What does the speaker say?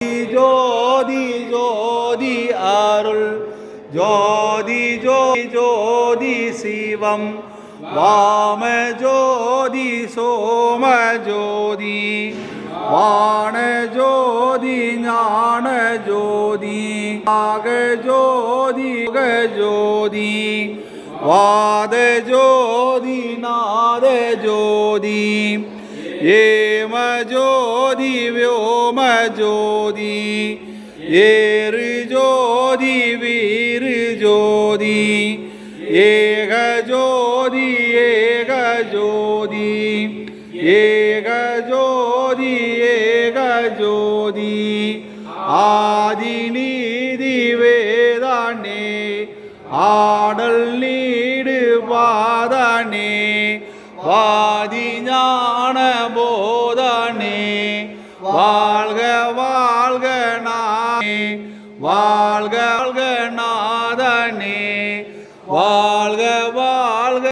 ஜோதி ஜோதி அருள் ஜோதி ஜோதி ஜோதி சிவம் வாம ஜோதி சோம ஜோதி வாண ஜோதி ஞான ஜோதி ஆக ஜோதி ஜோதி வாத ஜோதி நாத ஜோதி ஏம ஜோதி வியோம ஜோதி ஏறு ஜோதி வீரு ஜோதி ஏக ஜோதி ஏக ஜோதி ஏக ஜோதி ஏக ஜோதி ஆதி நீதி வேதானே ஆடல் நீடு பாதானே வாதி ஞான போதானே வாழ்க வாழ்க நானே வாழ்க வாழ்க நாதனே வாழ்க